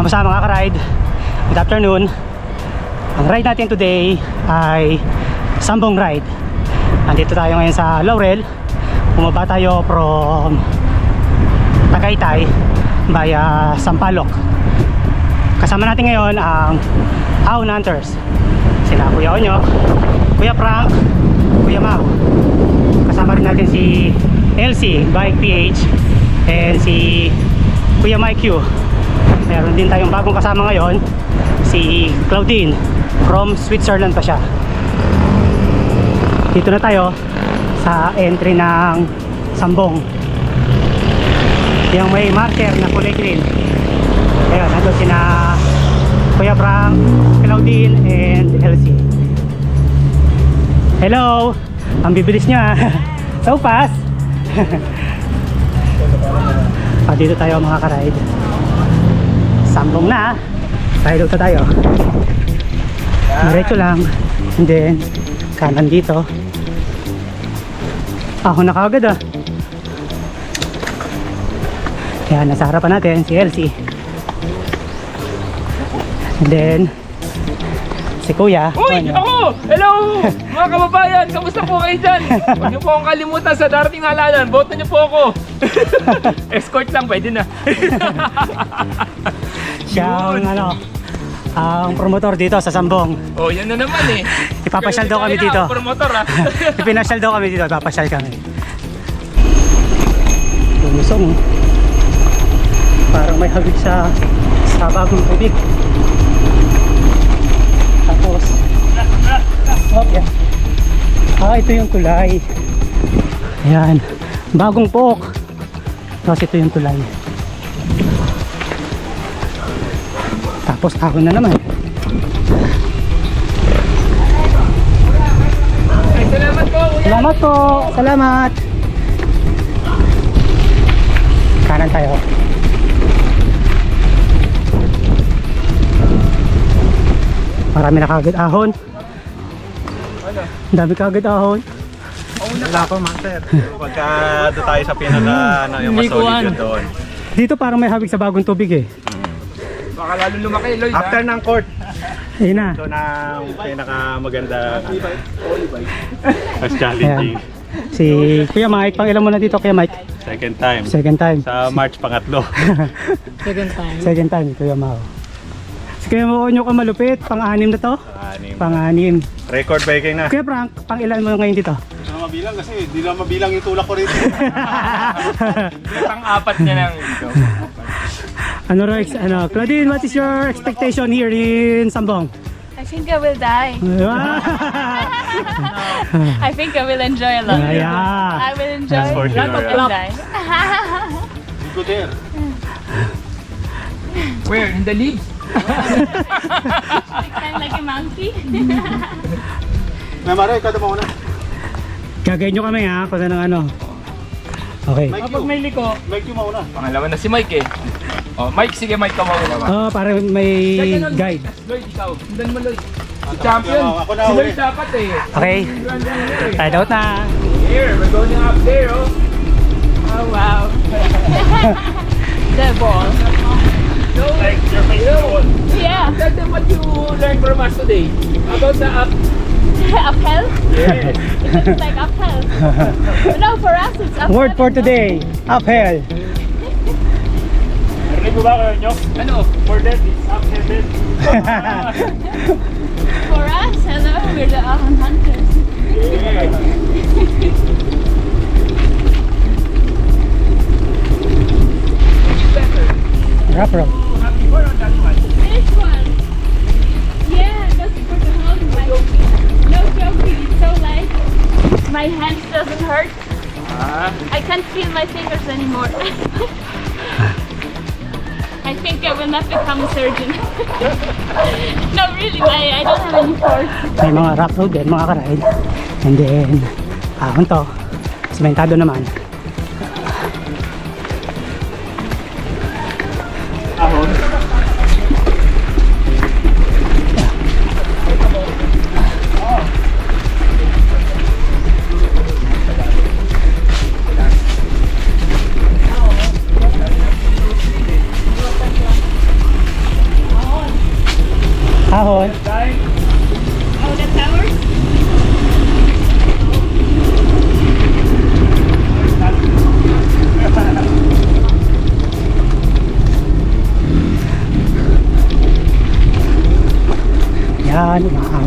Kamusta mga ka-ride? Good afternoon. Ang ride natin today ay Sambong ride. Nandito tayo ngayon sa Laurel. Bumaba tayo from Tagaytay via Sampaloc. Kasama natin ngayon ang Ahon Hunters. Sina Kuya Onyo, Kuya Frank, Kuya Mau. Kasama rin natin si LC Bike PH and si Kuya Mike Q. Meron din tayong bagong kasama ngayon, si Claudine from Switzerland pa siya. Dito na tayo sa entry ng Sambong. Yung may marker na kulay green. Ayun, nandun sina Kuya Frank, Claudine, and Elsie. Hello! Ang bibilis niya. So fast! Dito tayo mga ka-ride. Sambong na. Ride out na tayo. Diretso lang. And then, kanan dito. Ako na kaagad ah. Yan, nasa harapan natin si Elsie. And then, si Kuya. Uy! Ako! Hello! Mga kababayan! Kamusta po kayo dyan? Huwag niyo po akong kalimutan sa darating halalan. Boto niyo po ako. Escort lang, pwede na. Siya ang ang promotor dito sa Sambong. Oh, yan na naman eh. Ipapasyal daw kami Kaya dito. ako, promotor ha. Ipinasyal daw kami dito. Ipapasyal kami. Lumusong. Parang may hagit sa bagong tubig. Tapos yan. Ito yung tulay. Ayan, bagong pook. Tapos ito yung tulay. Tapos ako na naman. Ay, salamat po, kuya. Salamat po. Salamat. Kanan tayo. Marami na kagad ahon. Dami kagad ahon. Wala pa, master. Pagka doon tayo sa pinaka, yung mas solid yun doon. Dito parang may habig sa bagong tubig eh. Baka lalo lumaki, Lloyd After ng court, Ayun na. ito na ang pinaka maganda. Mas challenging. Si Kuya Mike, pang ilan mo na dito Kuya Mike? Second time. Second time. Sa March pangatlo. Second time, Kuya Mao. Si Kuya Mao nyo ka malupit, pang-anim na to? Pang-anim. Record breaking na. Kuya Frank, pang ilan mo ngayon dito? Hindi na mabilang kasi hindi na mabilang yung tulak ko rito. Pang-apat niya lang. Claudine, what is your expectation here in Sambong? I think I will die. I think I will enjoy a lot. Yeah. I will enjoy That's for a lot sure, and die. Go there. Where? In the leaves? Kind of like a monkey. Mare, kada mo na. Gagayin nyo kami ha, kung ano. Okay. Kapag may liko. Mike yung mauna. Pangalawa na si Mike eh. Oh, Mike, sige Mike, kamawin naman. Para may guide. Lloyd, ikaw. Sundan mo, Lloyd. Si champion. Ako na, Si uli. Lloyd dapat eh. Okay. Ride out na. Here, we're going up there, oh. Oh wow. The ball. So, like, your face is Yeah. Tell them what you learned from us today. About the up. Uphill? Yeah. It looks like uphill. But no, for us it's uphill. Word for today, uphill. Rinig mo ba kayo nyo? Ano? For that, it's up-headed. For us, hello, we're the Ahon Hunters. Rough road. This one. Yeah, that's for the whole bike. No joking, it's so light. My hands doesn't hurt. I can't feel my fingers anymore. I think I will not become a surgeon. No, really, I don't have any force. May mga rough road din, mga ka-ride. And then, ahon to. Sementado naman. Ahon.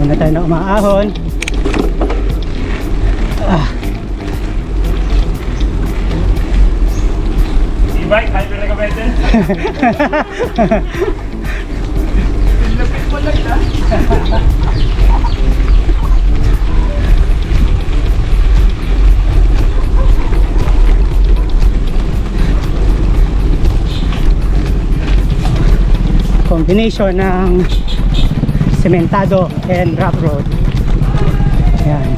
Muna tayo na umaahon. E-bike, highway recommended. Lapit mo lang na. Combination ng sementado and rough road. Ayan.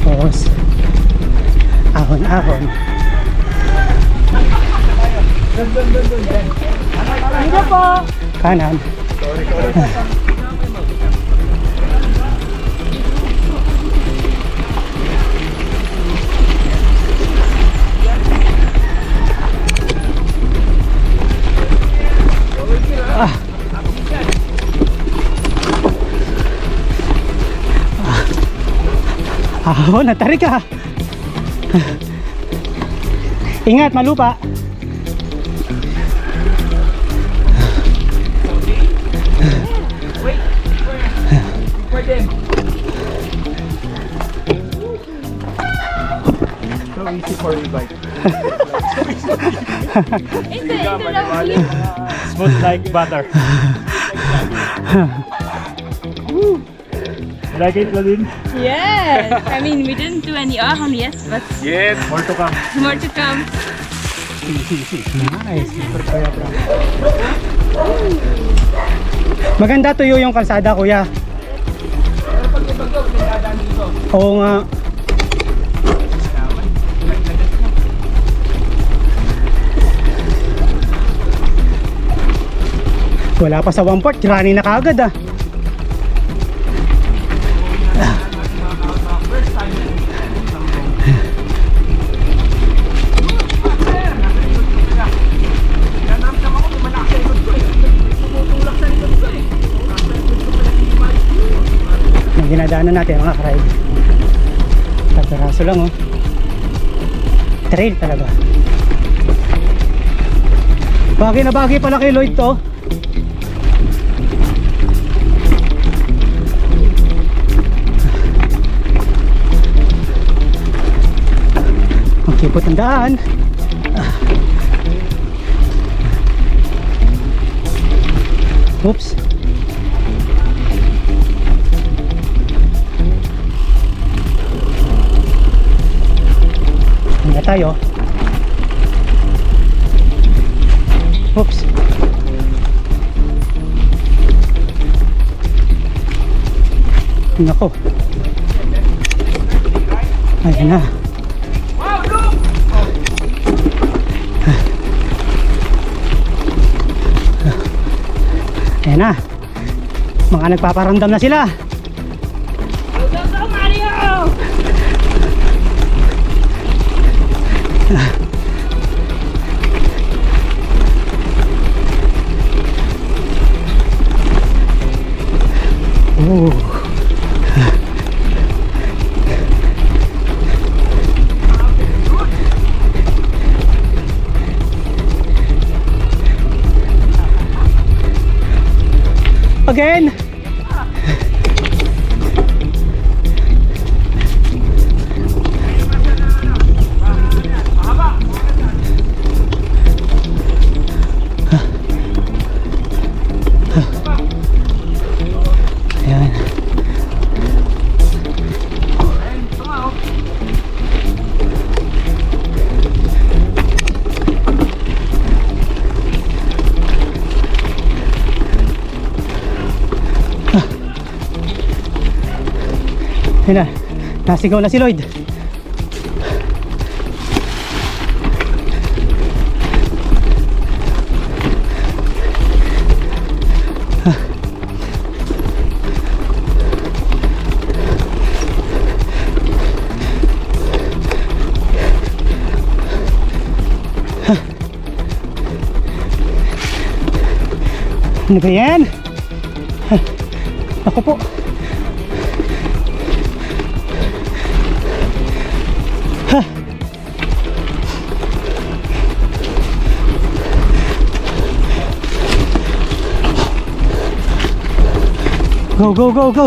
Tapos ahon-ahon. Dito po. Kanan. Ahon, natarik ka. Ingat, malupa. Pwede. So easy for e-bike. Smooth like butter. Like it, Ladin? Yes. I mean, we didn't do any ahon yet, but Yes, more to come. more to come. Nice. Maganda tuyo yung kalsada, kuya. Oo nga. Wala pa sa 1 port, running na kaagad ah. Yung dinadaanan natin mga karide. Pagkaraso lang oh. Trail talaga. Bagay na bagay pala kay Lloyd to. Ang kipot ng daan. Oops. Hindi tayo. Oops. Nako. Ayan na. Ayan na. Mga nagpaparamdam na sila. Go, Mario! Oh. Again. Ayan. Ayun na, nasigaw na si Lloyd. Ano ba yan? Ako po. Go, go, go, go.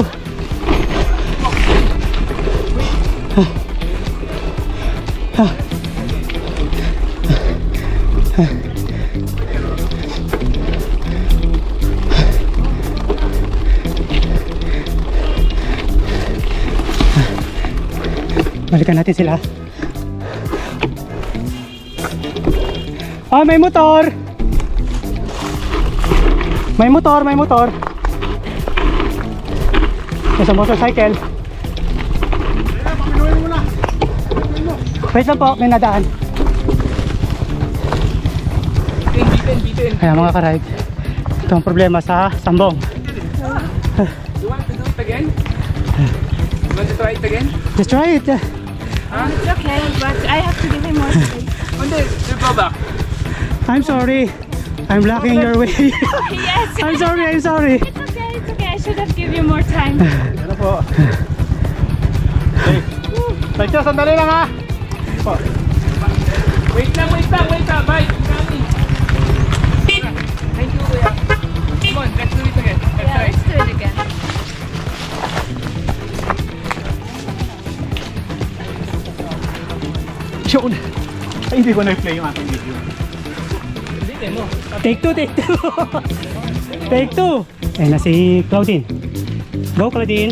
Balikan natin sila. Ah, may motor. May motor, may motor. Nasa motorcycle. Wait lang po, may nadaan. Bitin. Kaya mga ka-ride, ito ang problema sa Sambong. You want to do it again? You want to try it again? Let's try it. It's okay, but I have to give him more space. Hindi, you go back. I'm sorry. I'm blocking your way. Yes. I'm sorry, I'm sorry. It's okay, it's okay. I should have given you more time. Ano po? Tagyo, sandali lang ha! Wait lang. Bye. Kami. Thank you, kuya. Come on, let's do it again. Let's Yeah, try. let's do it again. Yun! Ay, hindi ko na-play yung ating video. Bitin mo. Take two, take two. Take two. Ayun na si Claudine. Go, Claudine.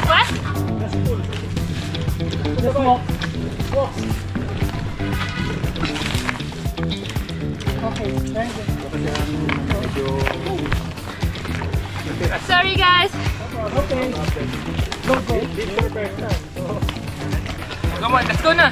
What? Sorry guys. Come on, let's go na.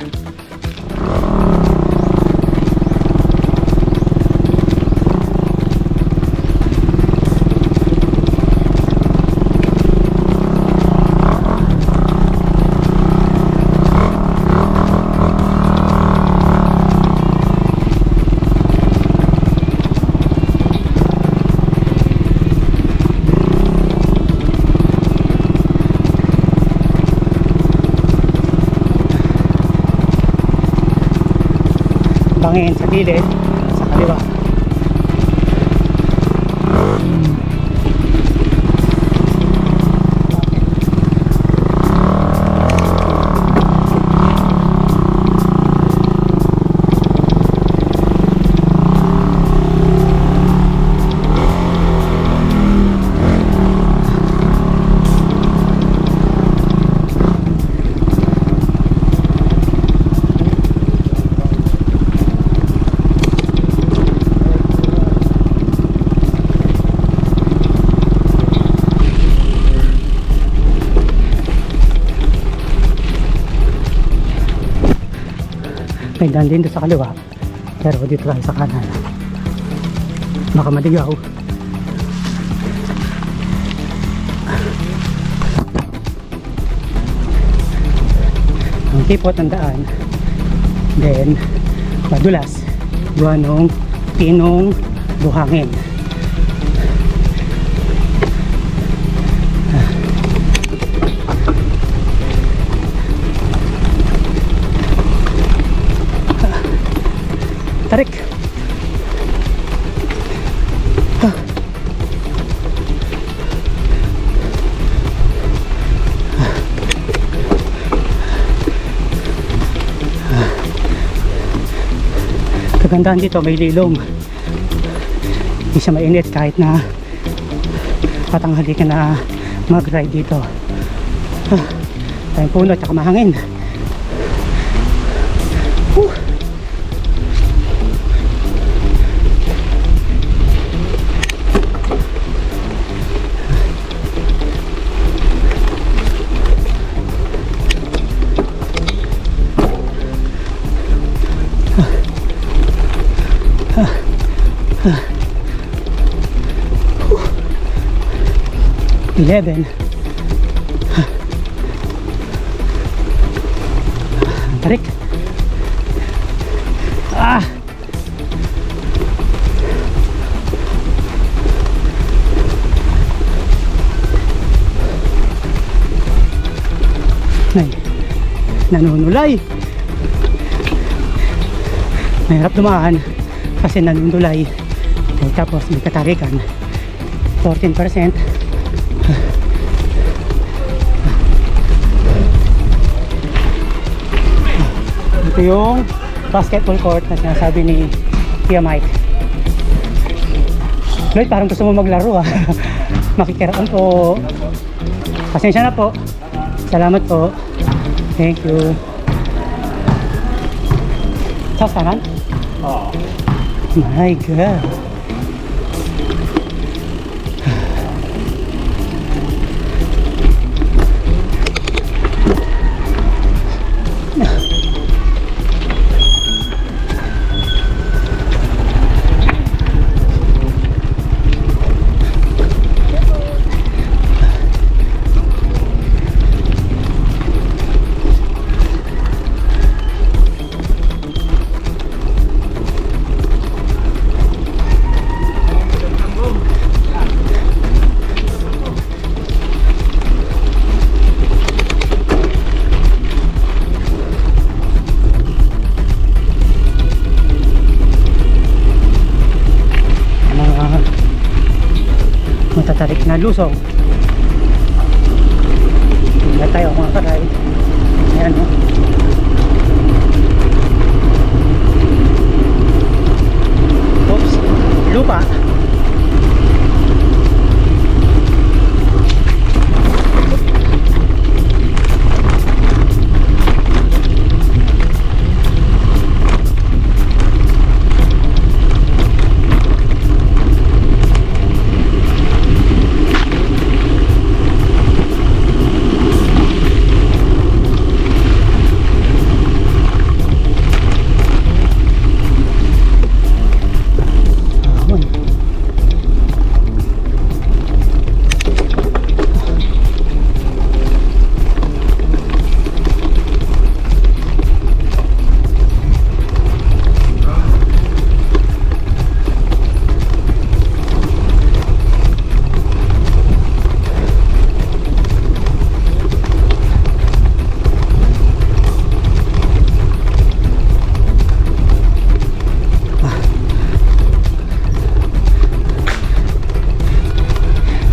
Bangin sa gilid, sa kaliwa. May daan din doon sa kaliwa, pero dito tayo sa kanan. Baka maligaw. Ang tipot ng daan, then madulas, gawa nung pinong buhangin. Tarik. Kagandahan dito, may lilong. Hindi siya mainit kahit na patanghali ka na mag-ride dito. Tayong puno at saka mahangin. Eleven. Tarik. Nay, nanunulay. Mahirap dumaan kasi nanunulay. Okay, tapos may katarikan. 14%. Ito yung basketball court na sinasabi ni Kuya Mike. Lloyd, parang gusto mo maglaro ah. Makikiraan po. Pasensya na po. Salamat po. Thank you. Sa kanan? Oo. My God. Matatarik na lusong. Tingnan tayo mga karay. Ayan o. Oops, lupa.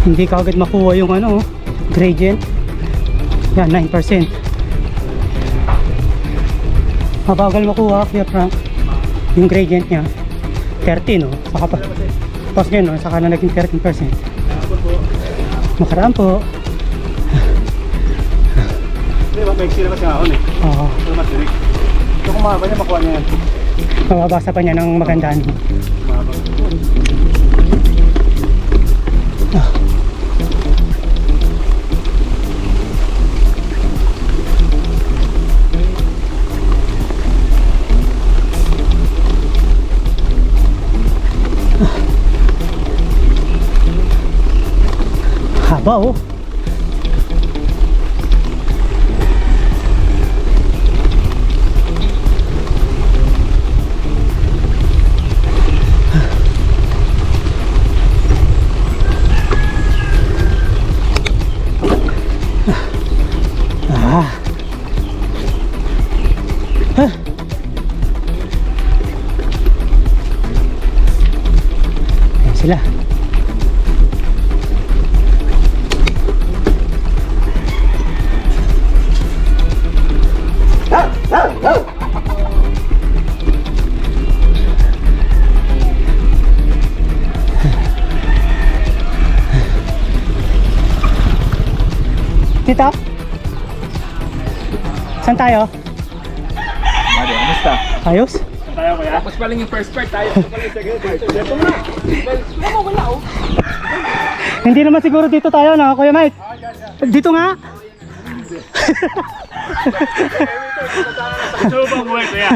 Hindi ka agad makuha yung ano, gradient. Yan, 9%. Mabagal makuha, Kuya Frank, yung gradient niya. 13, no? Saka pa, tapos yun, no? Saka na naging 13%. Makaraan po. Hindi ba, may sila kasi ahon eh. Oo. Ito matirik. Ito kung mahaba niya, makuha niya yan. Mababasa pa niya ng magandaan. Mahaba. Haba oh. Ayan sila. Tito? Saan tayo? Madi, kamusta? Ayos? Tayo kuya? Tapos pa lang yung first part tayo. Ito pala yung second part. Ito na. Wala mo, wala oh. Hindi naman siguro dito tayo, no, Kuya Mike? Dito nga? Gusto mo bang uwi kuya?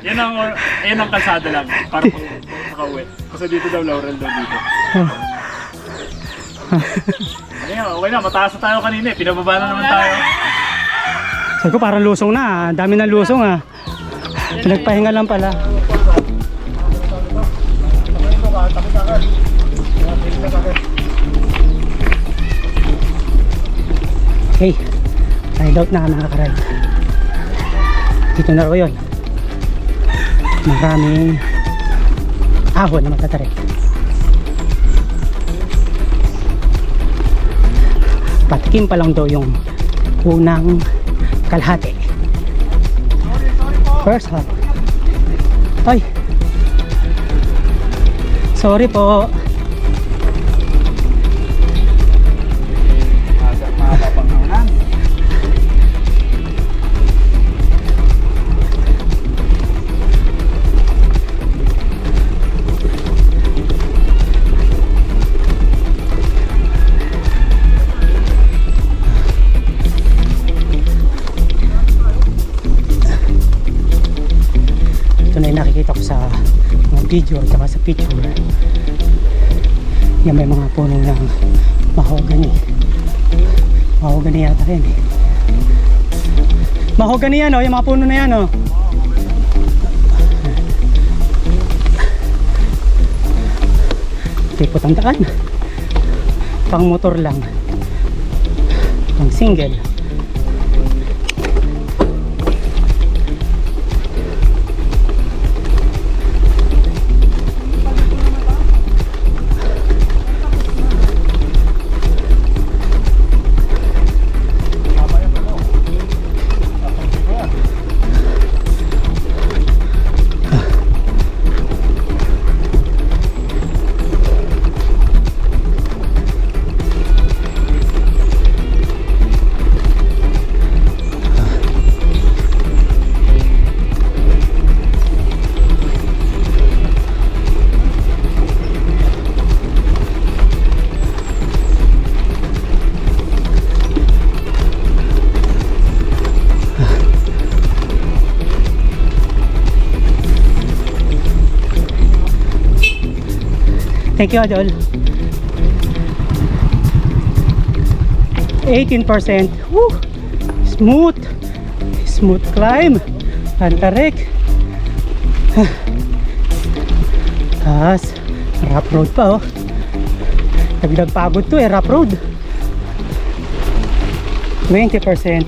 Yan ang kalsada lang para makauwi. Kasi dito daw, Laurel daw dito. Ano okay na, mataas na tayo kanina eh. Pinababa na naman tayo. Sabi ko parang lusong na, ah. Dami ng lusong ah. Pinagpahinga lang pala. Okay, Ride out na mga karide. Dito na raw yun. Maraming ahon na matatarik. Patikim pa lang daw yung unang kalahati. First half. Ay, sorry po. Ito na yung nakikita ko sa mga video at saka sa picture. Yan, may mga puno ng mahogany. Mahogany yata rin eh. Mahogany yan, oh, yung mga puno na yan, oh. Tipot ang daan. Pang motor lang. Pang single. Thank you, Adol. 18%. Woo! Smooth. Smooth climb. Antarik. Taas. Rough road pa, oh. Dagdag pagod to eh, rough road. 20%.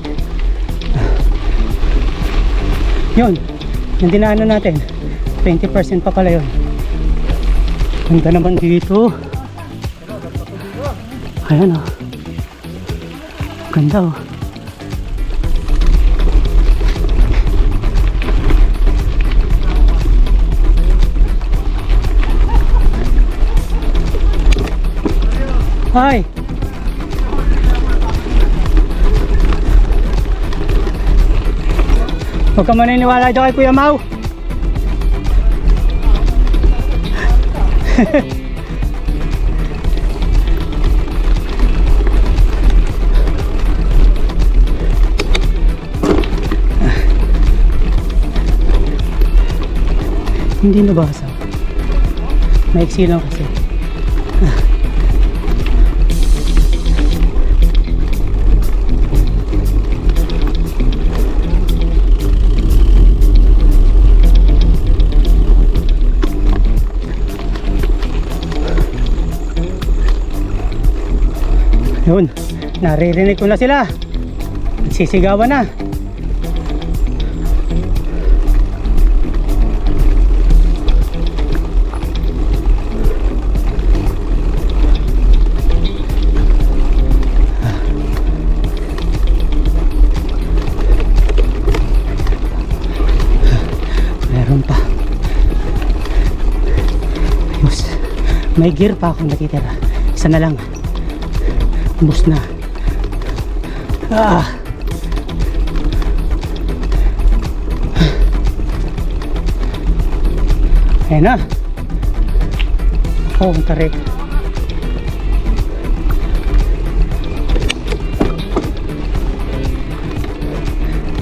Yun. Yung dinaanan natin. 20% pa pala yun. Ganda naman dito. Ayan, oh. Ganda, oh. Hi. Huwag ka maniniwala dyan kay Kuya Mau. Hindi nabasa. Maiksi lang kasi. Yun, naririnig ko na sila. Nagsisigawan na. Meron pa. Ayos. May gear pa akong natitira. Isa na lang. Ubus na. Ayan na. Oh, ang tarik.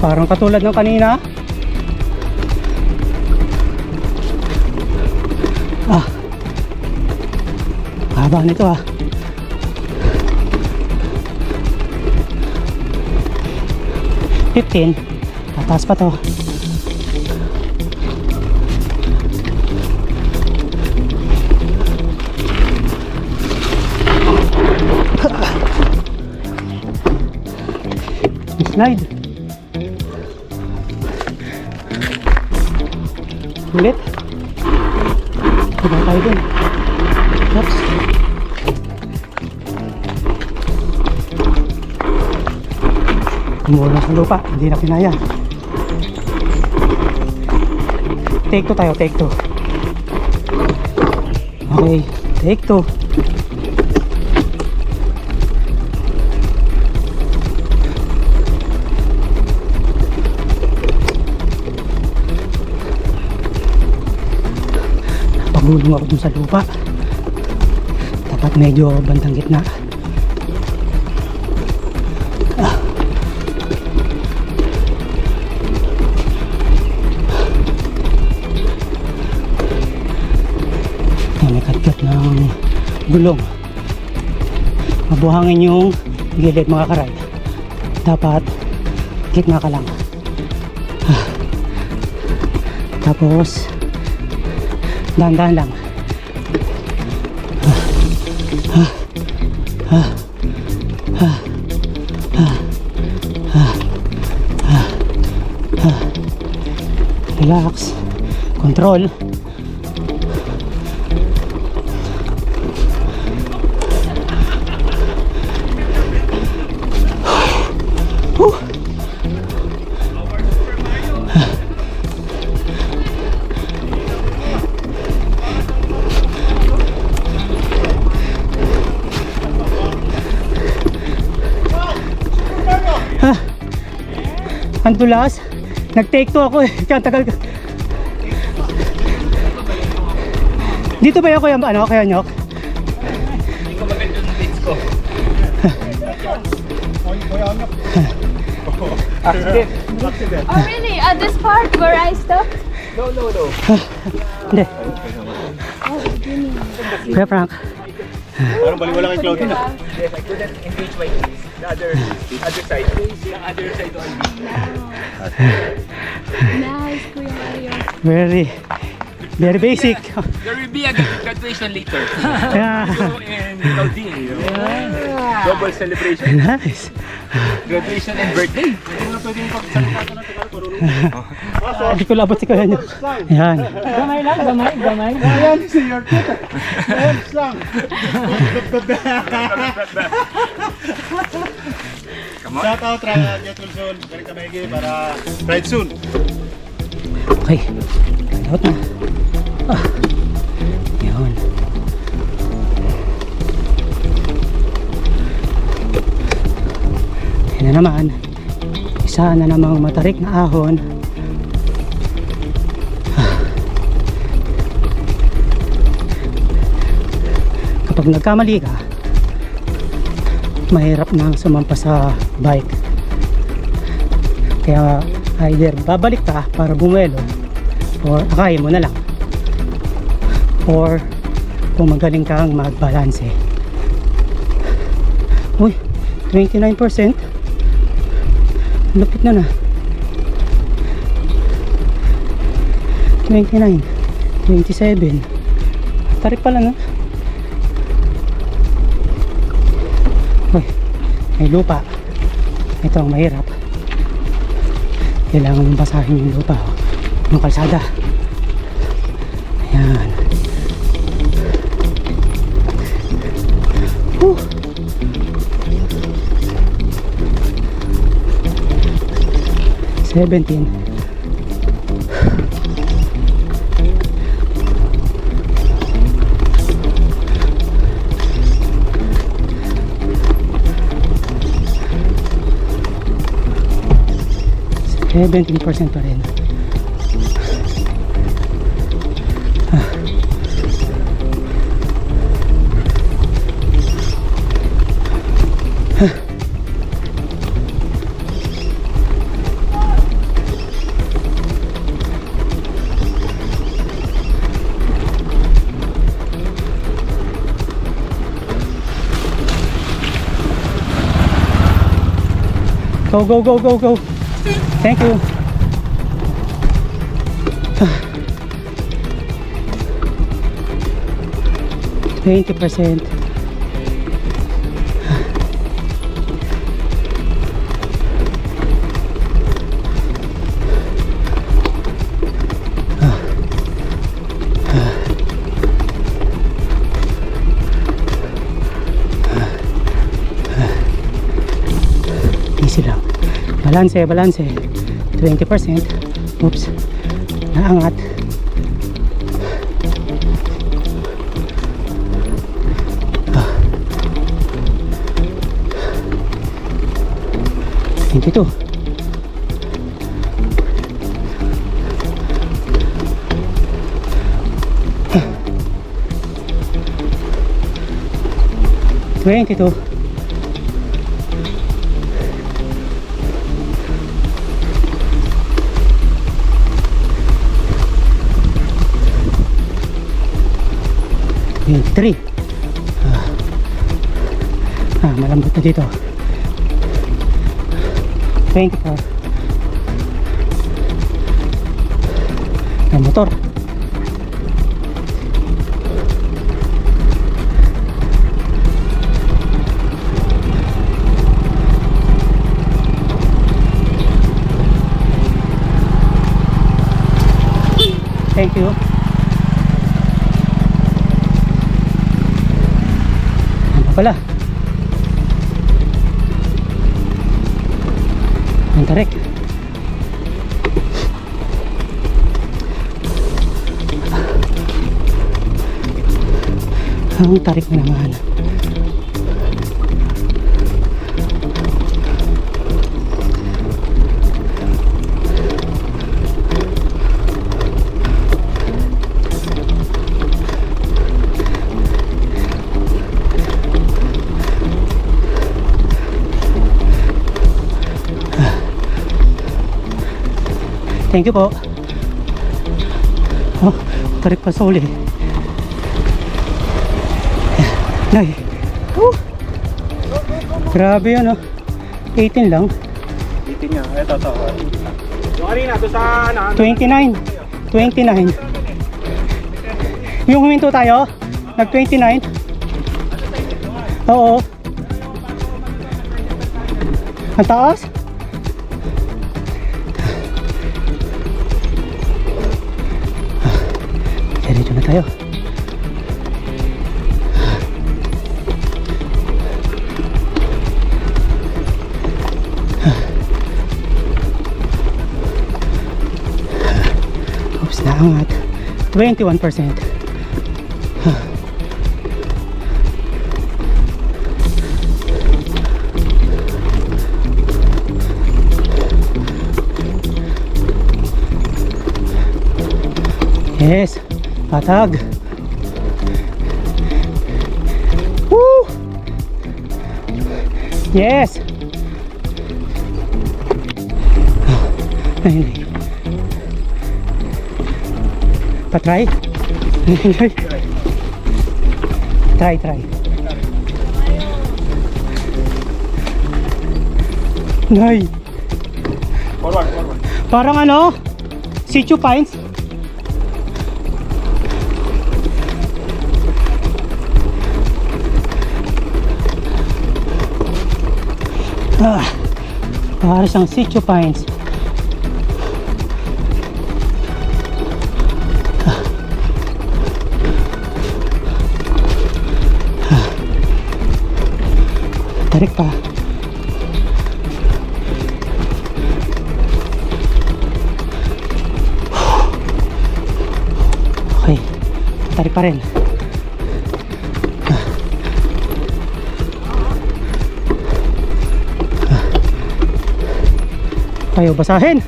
Parang katulad ng kanina. Haba nito, ah. $15. Tataas pa to. Slide. Ulit. Diba tayo dun? Oops. Umulan sa lupa. Hindi na pinaya. Take 2 tayo. Take 2. Okay. Take 2. Napagulong ako dun sa lupa. Dapat medyo bandang gitna. May katkat ng gulong. Mabuhangin yung gilid mga karide. Dapat gitna ka lang. Tapos dahan-dahan lang. Relax. Control. Ang tulas. Nag-take 2 ako eh. Kaya tagal ka. Dito ba yung kuya, ano, kaya nyok? Hindi ko maganda yung dates ko. Accident. Oh really? At this part where I stopped? No. Hindi. Kuya Frank. Parang baliwala kay Claudia na. Yes, I couldn't engage my knees. The other side. The other side only. Nice, Kuya Mario. Very basic. There will be a graduation later. Yeah. You and Claudine, you know? Double celebration. Nice. Graduation and birthday. Hindi ko labot si kuya nyok. Ayan. Ayan, si your tita. Ayan, sang. Come on. Shout out, Jet Wilson. Galing kamay para ride soon. Okay. Out na. Yun. Yan na naman. Isa na namang matarik na ahon. Kapag nagkamali ka, mahirap nang sumampa sa bike. Kaya either babalik ka para bumuelo or akayin mo na lang, or kung magaling kang magbalanse. Uy, 29%. Lupit na 29, 27. Tarik pala na. Uy, may lupa. Ito ang mahirap. Kailangan mong basahin yung lupa, yung kalsada. Ayan. 17. %17 pa rin. Go. Thank you. %20. Easy lang. Balanse, balanse. 20%. Oops. Naangat. Ah. 22. Ah. 22. Yung 3. Malambot na dito. 24. Ang motor. Thank you. Pala ang tarik. Ang tarik na naman. Thank you po. Oh, tarik pa sa uli. Nay. Grabe yun, oh. 18 lang. 18 niya. Ito. Yung kanina, doon sa 29. 29. Yung huminto tayo, nag-29. Oo. Ang taas? Diretso na tayo. Oops, naangat. 21%. Yes, patag. Woo! Yes. Ay. Pa-try? Try. Nay. forward. Parang ano? Situ Pines. Para siyang Situ Pines. Tarik pa. Okay, tarik pa rin. Ayaw basahin.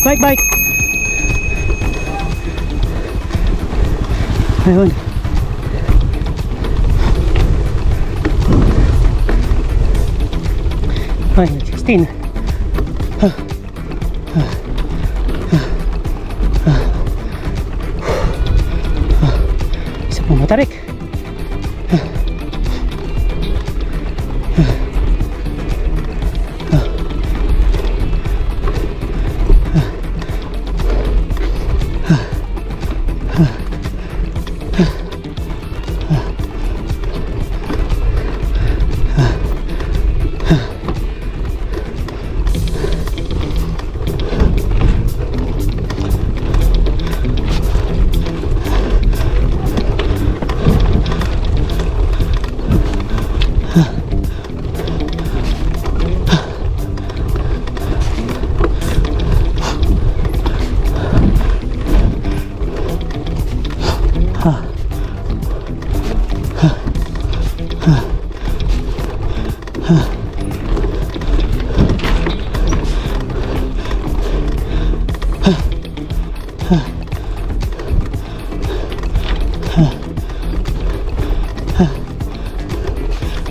Bike. Bike. Ayun. Ay, 16. Matarik.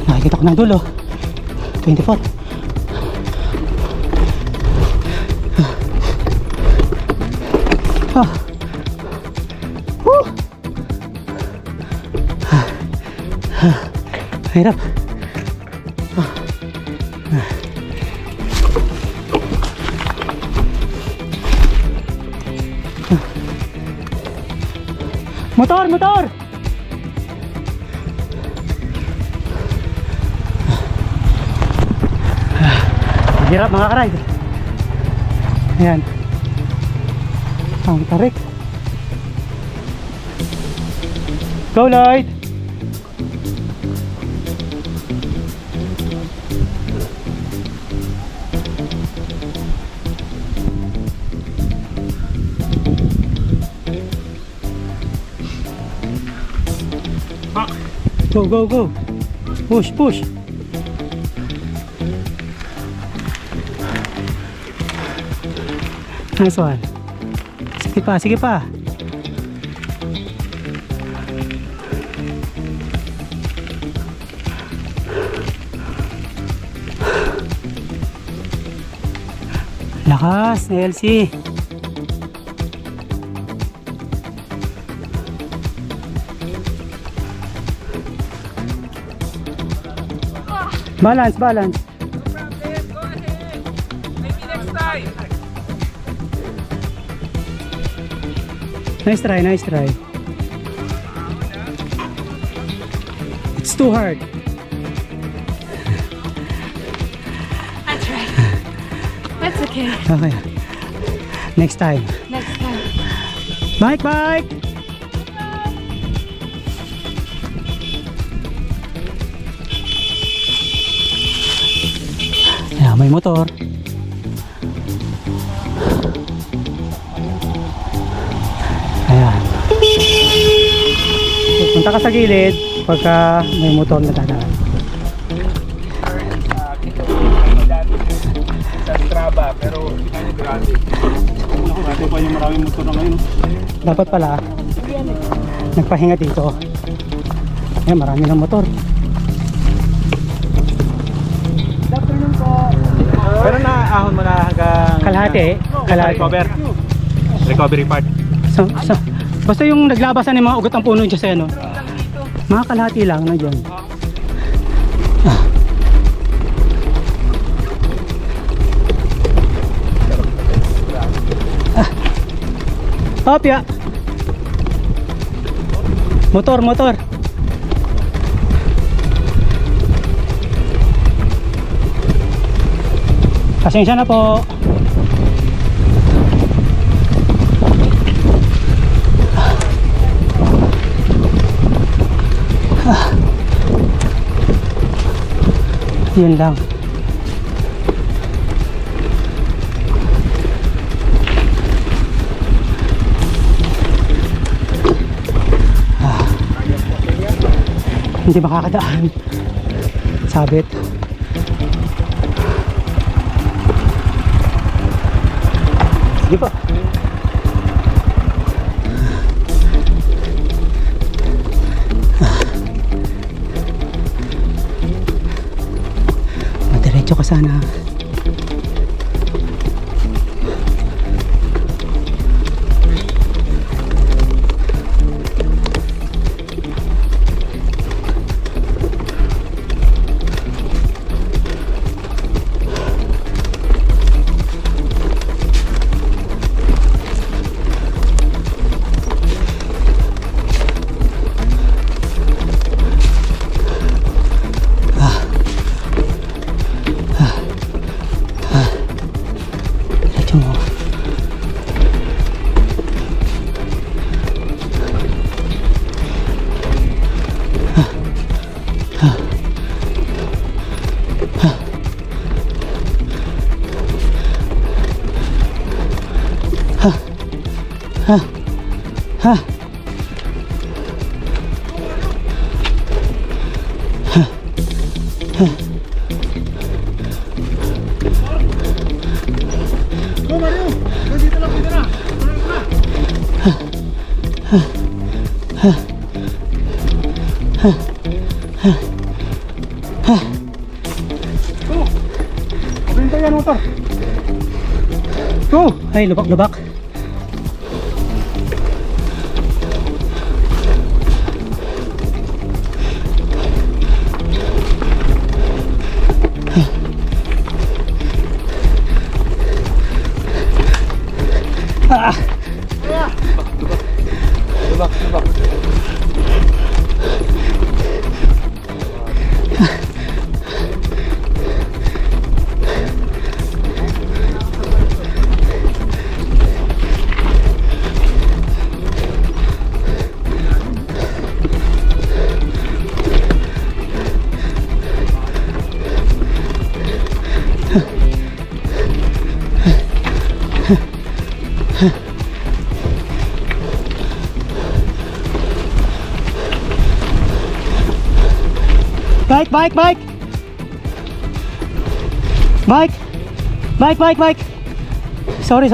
Nakikita ko ng dulo. 24. Ah. Woo! Hirap. Motor, motor! Hirap mga karide. Ayan. Ang tarik. Go Lloyd! Go, go, go! Push, push! Nice one. Sige pa, sige pa. Lakas, LC. Balance, balance. Go ahead. Maybe next time. Nice try, nice try. It's too hard. I tried. That's okay. Okay. Next time. Next time. Bike, bike! Yeah, may motor. Ayan. Punta ka sa gilid pagka may motor na dadaan. Sa Strava, pero ano grabe. Dati pa yung maraming motor na ngayon. Dapat pala nagpahinga dito. Ayan, marami ng motor. Pero naahon mo na hanggang Kalahati, kalahati. recovery part. Basta yung naglabasan ng mga ugat ng puno dyan sa ano. Mga kalahati lang na dyan. Opya. Motor, motor. Pasensya na po. Yun lang. Hindi makakadaan. Sabit. Sige po. Madiretso ka sana. Ha. Benta yan, motor. Oh, ay lubak-lubak. Ah. Lubak. Bike. Sorry.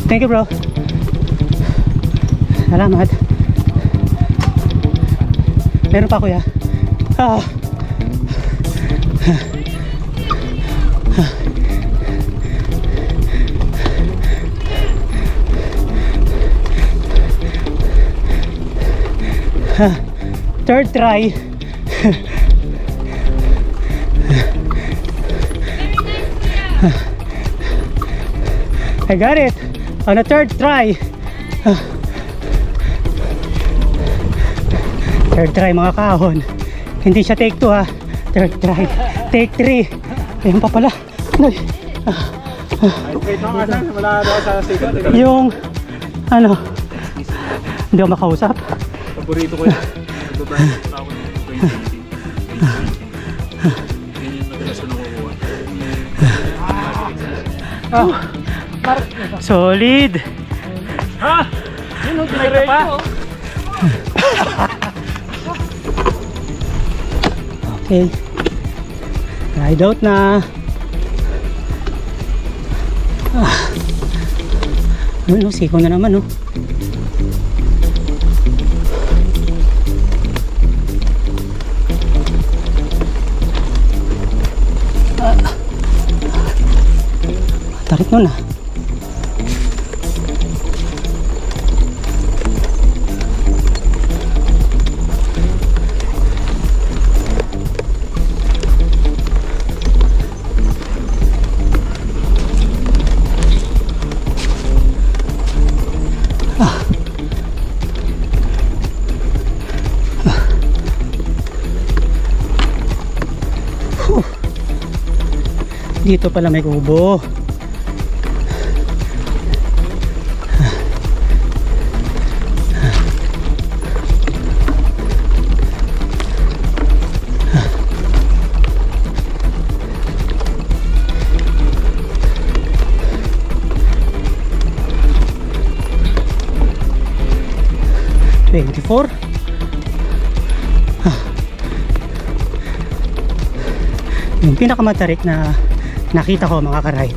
Thank you, bro. Salamat. Meron pa, kuya. Ah. Third try. I got it on a third try. Third try, mga kahon. Hindi siya take 2 ha. Third try. Take 3. Ayun pa pala. Ay. Wait na nga lang, wala daw sa sikat. Yung ano, hindi ako makausap. Paborito ko yan. Nagbabayad ako ng 2018. Yan yung madalas ko nakukuha. Solid. Ha? Yun o, tinay pa. Okay. Ride out na. Ano, siko na naman, no? Tarik mo na. Dito pala may kubo. $24. Yung pinakamatarik na nakita ko, mga ka-ride,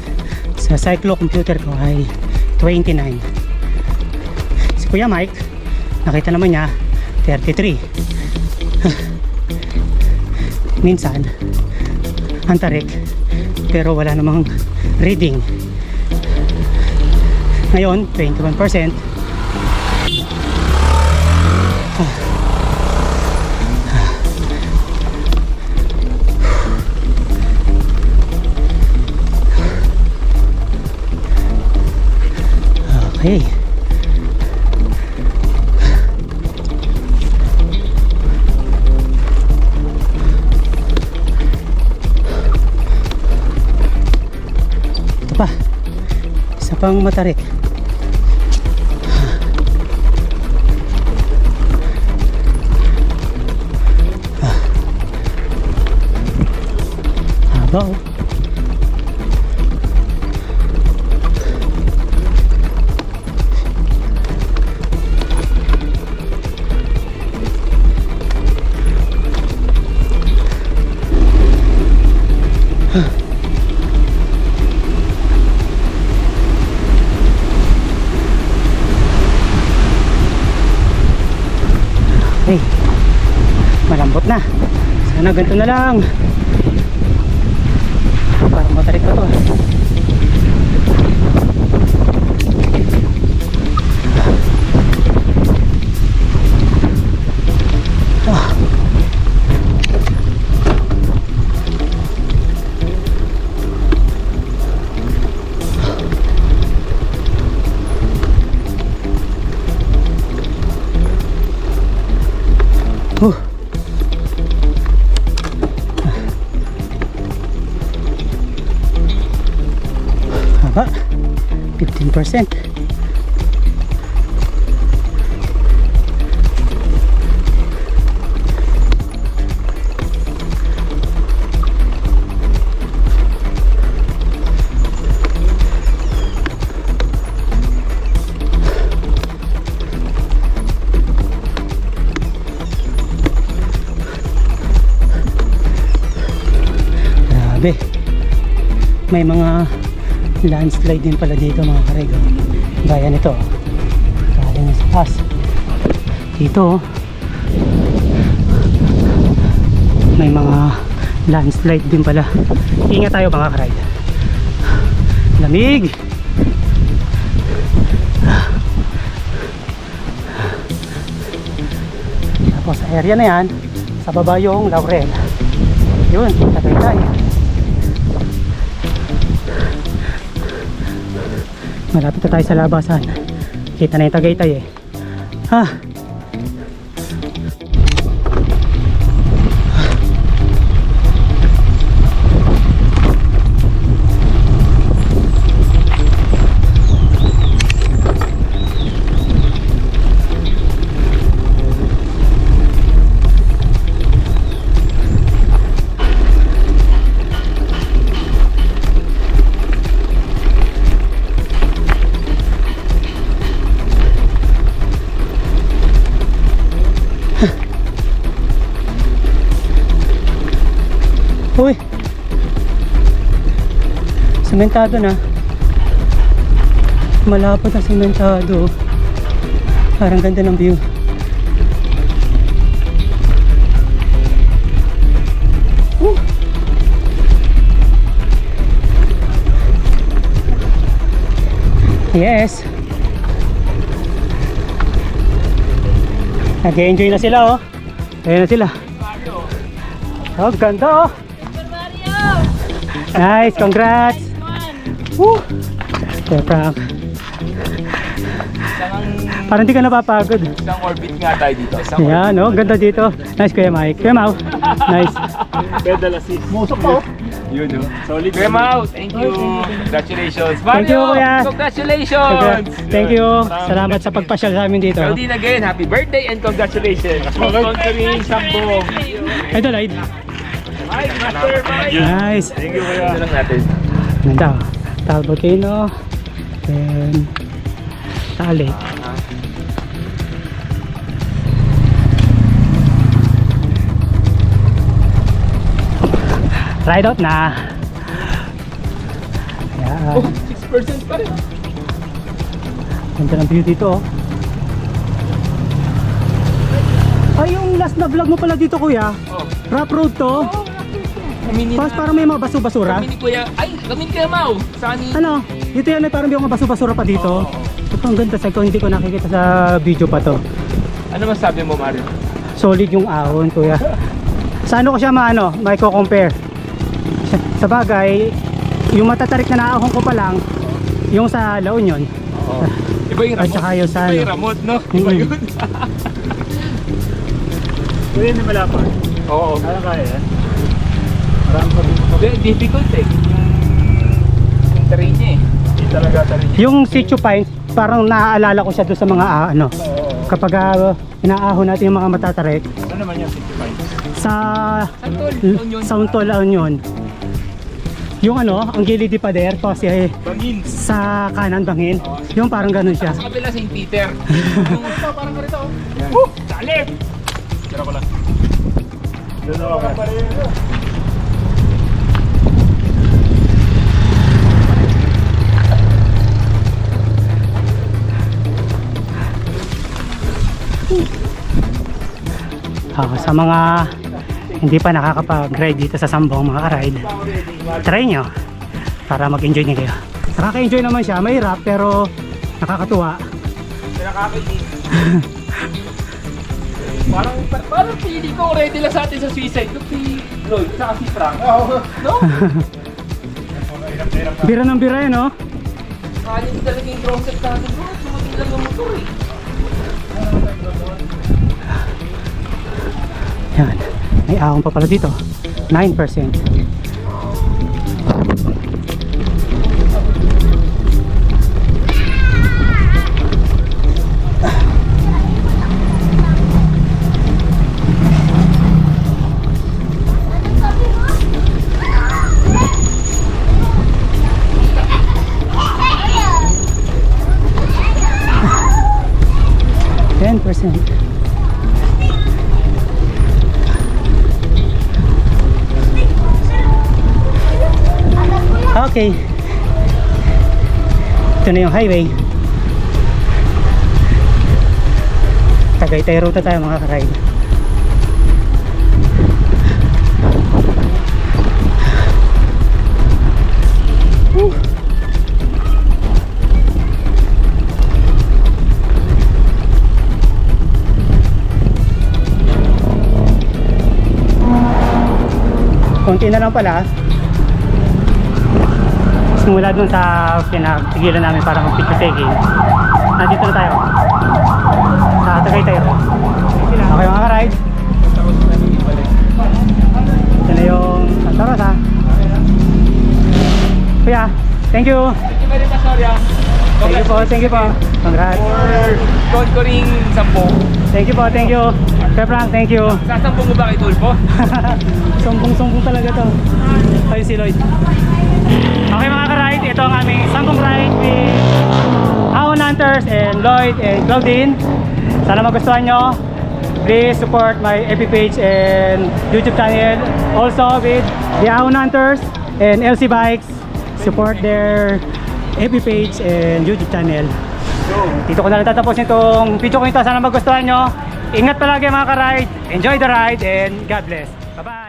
sa cyclo computer ko ay 29. Si Kuya Mike, nakita naman niya 33. Minsan ang tarik pero wala namang reading. Ngayon 21%. Okay. Ito pa. Isa pang matarik. Haba, oh. Okay. Malambot na. Sana ganito na lang. Parang matarik pa to. Haba, 15%. Grabe, may mga landslide din pala dito mga karego, gaya nito galing sa taas dito. May mga landslide din pala. Ingat tayo mga karide. Lamig. Tapos sa area na yan, sa baba yung Laurel. Yun, Tagaytay. Malapit na tayo sa labasan. Kita na yung Tagaytay eh. Ha? Uy, sementado na. Malapot na sementado. Parang ganda ng view. Yes. Nag-enjoy na sila oh. Ayan na sila. Oh, ganda oh. Nice, congrats. Woo. Okay, Frank. Parang di ka napapagod. Isang orbit nga tayo dito. Yan, no? Ganda dito. Nice, Kuya Mike. Kuya Mau. Nice. Pedal assist. Musok pa, oh. Yun, no? Solid. Kuya Mau, thank you. Congratulations. Thank you, Mario, Kuya. congratulations. Thank you. Salamat sa pagpasyal sa amin dito. Claudine again, happy birthday and congratulations. Sponsoring Sambong. Ito, Lloyd. Mike, Master Mike. Nice. Thank you, kuya. Ito lang natin. Ganda. Tal Volcano. Then, Taal Lake. Ride out na. Ayan. Oh, 6% pa rin. Ganda ng view dito oh. Ay, yung last na vlog mo pala dito kuya. Oh. Rough road to. Kami ni Tapos parang may mga basu-basura. Kami ni Kuya. Ay, kami ni Kuya Mau. Saan ni... Ano? Dito yan, may parang may mga basu-basura pa dito. Ito ang ganda sa hindi ko nakikita sa video pa to. Ano masabi mo, Mario? Solid yung ahon kuya. Sa ano ko siya maano, may ko-compare. Sa bagay, yung matatarik na naahon ko pa lang, yung sa La Union. Oo. Iba yung At ramot. saka yung sa Iba yung ano. ramot, no? Iba yun. Kuya, hindi malapad. Oo. Kaya yan. Marami pa dito. Difficult eh. Yung terrain niya eh. Hindi talaga tarin. Yung Sitio Pines, parang naaalala ko siya doon sa mga ano. Kapag inaahon natin yung mga matatarik Ano naman yung 65? sa Santol. Union. Santol La Union. Yung ano, ang gilid di pader kasi Bangin. sa kanan bangin. Yung parang ganun siya. Sa kabila, St. Peter. Parang ganito. Salib! Tira ko lang. Doon ako. Sa mga hindi pa nakakapag-ride dito sa Sambong mga ka-ride, try nyo para mag-enjoy nyo kayo. Nakaka-enjoy naman siya, mahirap pero nakakatuwa. Nakakainis. Parang pili ko ready lang sa atin sa suicide. Look si Lloyd, saka si Frank. No? Bira ng bira yun, no? Kanin talaga yung drone set natin bro. Sumating lang ang motor eh. Yan. May ahon pa pala dito. 9%. Okay. Ito na yung highway. Tagaytay ruta tayo mga ka-ride. Konti na lang pala. Simula dun sa pinagtigilan namin para mag-picture taking, nandito na tayo sa Tagaytay Road. Okay mga ka-ride, ito na yung Santa Rosa. Kuya, thank you. Thank you very much, Arya. Thank you po. Congrats. For conquering Sampung. Thank you po, thank you. Kuya Frank, thank you. Sasampung mo ba kay Tulfo? Sumbong-sumbong talaga to. Ayun si Lloyd. Okay mga ka-ride, ito ang aming Sambong ride with Ahon Hunters and Lloyd and Claudine. Sana magustuhan nyo. Please support my FB page and YouTube channel. Also with the Ahon Hunters and LC Bikes. Support their FB page and YouTube channel. Dito ko na lang tatapos itong video ko ito. Sana magustuhan nyo. Ingat palagi mga ka-ride. Enjoy the ride and God bless. Bye-bye.